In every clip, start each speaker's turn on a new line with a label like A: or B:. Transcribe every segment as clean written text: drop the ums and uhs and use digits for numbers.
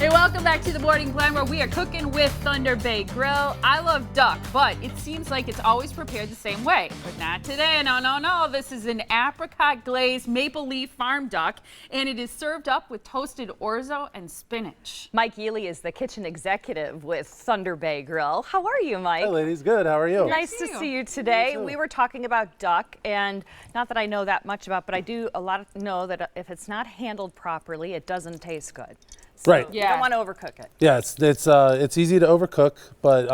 A: Hey, welcome back to the Morning Blend, where we are cooking with Thunder Bay Grill. I love duck, but it seems like it's always prepared the same way. But not today. No. This is an apricot glazed maple leaf farm duck, and it is served up with toasted orzo and spinach.
B: Mike Yelley is the kitchen executive with Thunder Bay Grill. How are you, Mike?
C: Hey, ladies. Good. How are you?
B: Nice to see you today. We were talking about duck, and not that I know that much about, but I do know that if it's not handled properly, it doesn't taste good. So
C: right.
B: You don't want to overcook it.
C: Yeah, it's easy to overcook, but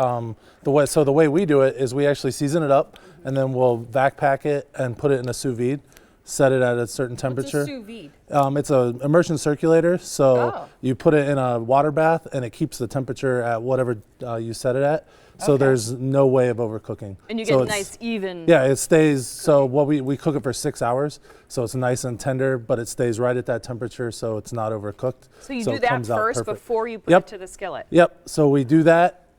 C: the way we do it is we actually season it up, and then we'll vac pack it and put it in a sous vide, set it at a certain temperature.
A: What's a sous vide?
C: It's an immersion circulator, so you put it in a water bath, and it keeps the temperature at whatever you set it at. So there's no way of overcooking.
B: And you get nice even.
C: Yeah, it stays. So what we cook it for 6 hours, so it's nice and tender, but it stays right at that temperature, so it's not overcooked.
B: So you do that first before you put it to the skillet.
C: Yep. So we do that,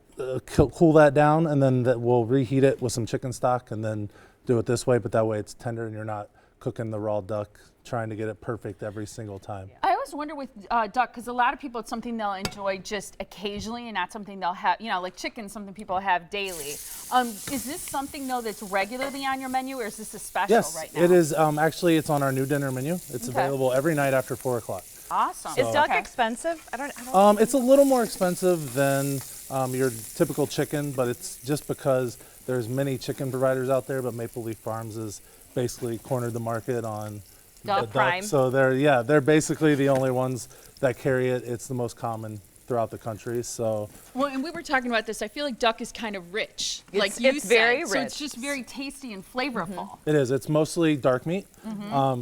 C: cool that down, and then we'll reheat it with some chicken stock, and then do it this way. But that way it's tender, and you're not cooking the raw duck, trying to get it perfect every single time.
A: I always wonder with duck, because a lot of people, it's something they'll enjoy just occasionally and not something they'll have, like chicken, something people have daily. Is this something, though, that's regularly on your menu, or is this a special right now?
C: Yes, it is. Actually, it's on our new dinner menu. It's available every night after 4 o'clock.
A: Awesome.
B: Is duck expensive? I don't
C: It's a little more expensive than your typical chicken, but it's just because there's many chicken providers out there, but Maple Leaf Farms is basically cornered the market on
B: duck prime.
C: So they're basically the only ones that carry it. It's the most common throughout the country. So
A: well, and we were talking about this. I feel like duck is kind of rich,
B: it's very rich.
A: So it's just very tasty and flavorful.
C: It is. It's mostly dark meat,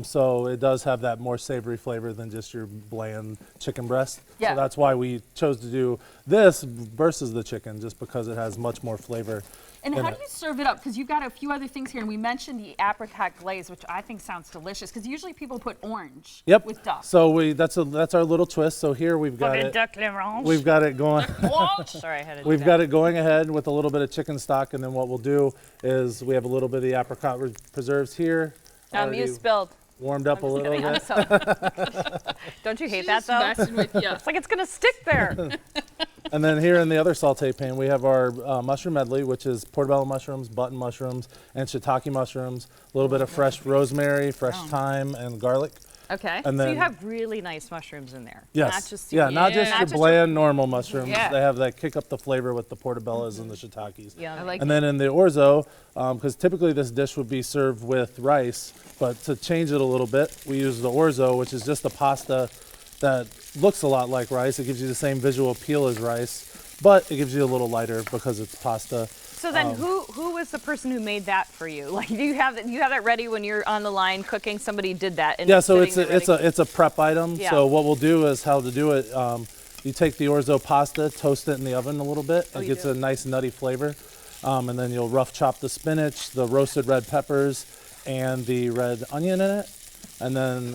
C: so it does have that more savory flavor than just your bland chicken breast.
A: Yeah.
C: So that's why we chose to do this versus the chicken, just because it has much more flavor.
A: And how do you serve it up? Because you've got a few other things here, and we mentioned the apricot glaze, which I think sounds delicious. Because usually people put orange with duck.
C: So that's our little twist. So here we've got it.
B: Duck l'orange.
C: We've got it going.
B: Sorry, I had to do
C: We've
B: that.
C: got it going ahead with a little bit of chicken stock, and then what we'll do is we have a little bit of the apricot preserves here.
B: You spilled.
C: Warmed up a little bit.
B: Don't you hate that though?
A: Messing with you.
B: It's like it's gonna stick there.
C: And then here in the other saute pan, we have our mushroom medley, which is portobello mushrooms, button mushrooms, and shiitake mushrooms, a little bit of fresh rosemary, fresh thyme, and garlic.
B: Okay.
C: And
B: so
C: then,
B: you have really nice mushrooms in there.
C: Yes.
B: Not just
C: not just your bland normal mushrooms.
A: Yeah.
C: They have that kick up the flavor with the portobellos and the shiitakes.
B: Yeah.
A: I like
C: And then in the orzo, because typically this dish would be served with rice, but to change it a little bit, we use the orzo, which is just a pasta that looks a lot like rice. It gives you the same visual appeal as rice, but it gives you a little lighter because it's pasta.
B: So then, who was the person who made that for you? Like, do you have that ready when you're on the line cooking? Somebody did that. And
C: Yeah, so it's a prep item.
B: Yeah.
C: So what we'll do is how to do it. You take the orzo pasta, toast it in the oven a little bit. It gets a nice nutty flavor, and then you'll rough chop the spinach, the roasted red peppers, and the red onion in it, and then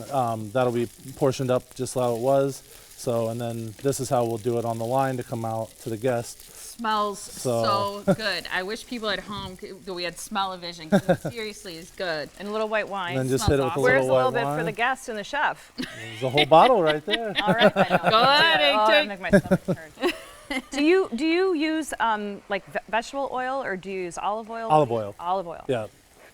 C: that'll be portioned up just how it was. So, and then this is how we'll do it on the line to come out to the guest.
A: Smells so good. I wish people at home we had smell-o-vision, because it seriously is good.
B: And a little white wine.
C: And then just hit it with a
B: Where's
C: little
B: a little
C: white
B: bit
C: wine.
B: for the guest and the chef?
C: There's a whole bottle right there.
B: All right, I know.
A: Go ahead,
B: that make my stomach turn. Do you use like vegetable oil, or do you use olive oil?
C: Olive oil.
B: Olive oil.
C: Yeah.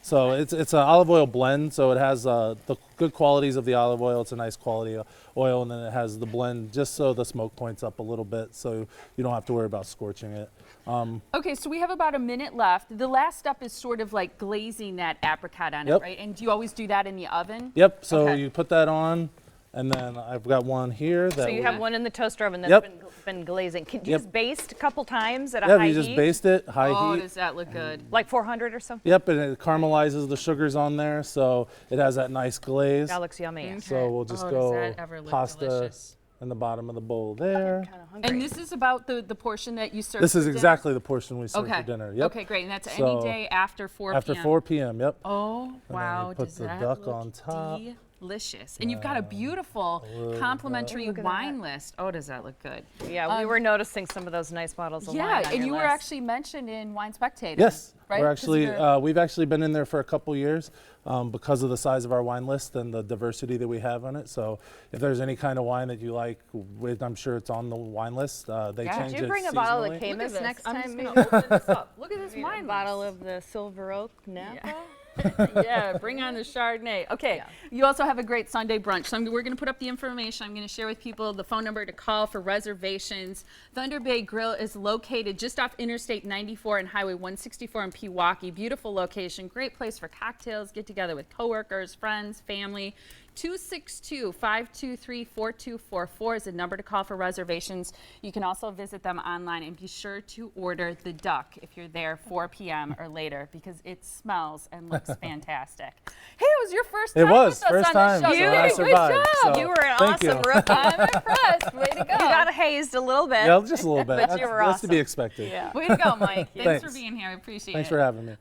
C: So it's an olive oil blend, so it has the good qualities of the olive oil. It's a nice quality oil, and then it has the blend just so the smoke points up a little bit, so you don't have to worry about scorching it.
A: Okay, so we have about a minute left. The last step is sort of like glazing that apricot on it, right? And do you always do that in the oven?
C: Yep, so you put that on, and then I've got one here.
B: So you have one in the toaster oven that's been glazing. Can you just baste a couple times at a high heat?
C: Yeah, you just baste it, high heat.
A: Oh, does that look good?
B: Like 400 or something?
C: Yep, and it caramelizes the sugars on there, so it has that nice glaze.
B: That looks yummy.
A: Okay.
C: So we'll just
A: does
C: go
A: that ever look
C: pasta
A: delicious?
C: in the bottom of the bowl there.
B: Kind of hungry.
A: And this is about the portion that you serve
C: This is
A: for dinner?
C: exactly the portion we serve for dinner. Yep.
A: Okay, great. And that's
C: So
A: any day after 4 p.m.?
C: After 4 p.m., yep.
A: Oh, wow.
C: Put
A: Does
C: the
A: that
C: duck
A: look
C: on top.
A: delicious. And you've got a beautiful complimentary
B: Look at
A: wine list. Oh, does that look good?
B: Yeah, we were noticing some of those nice bottles of wine
A: Yeah,
B: on
A: and
B: your
A: you were
B: list.
A: actually mentioned in Wine Spectator.
C: Yes,
A: right?
C: we're
A: 'Cause
C: actually
A: you're-
C: we've actually been in there for a couple years because of the size of our wine list and the diversity that we have on it. So if there's any kind of wine that you like, I'm sure it's on the wine list. They
A: Yeah.
C: change
B: Did you
C: it
B: bring a bottle of
C: seasonally.
B: Camus next
A: I'm
B: time?
A: just
B: maybe?
A: gonna open this up. Look at this
B: A
A: wine
B: bottle
A: list.
B: of the Silver Oak Napa?
A: Yeah, bring on the Chardonnay. Okay,
B: Yeah.
A: you also have a great Sunday brunch. So we're going to put up the information. I'm going to share with people the phone number to call for reservations. Thunder Bay Grill is located just off Interstate 94 and Highway 164 in Pewaukee. Beautiful location, great place for cocktails, get together with coworkers, friends, family. 262-523-4244 is the number to call for reservations. You can also visit them online and be sure to order the duck if you're there 4 p.m. or later because it smells and looks fantastic. Hey, it was your first time
C: It was
A: with us
C: first
A: on
C: time,
A: the show.
C: so
A: You
C: I
A: did a good
C: survived.
A: job.
C: So
B: You were an
C: thank you.
B: awesome rookie.
A: I'm impressed. Way to go.
B: You got hazed a little bit.
C: Yeah, just a little bit.
B: But you were
C: That's to be
B: awesome.
C: expected.
B: Yeah.
A: Way to go, Mike. Thanks for
C: Thanks.
A: being here. I appreciate
C: Thanks
A: it.
C: for having me.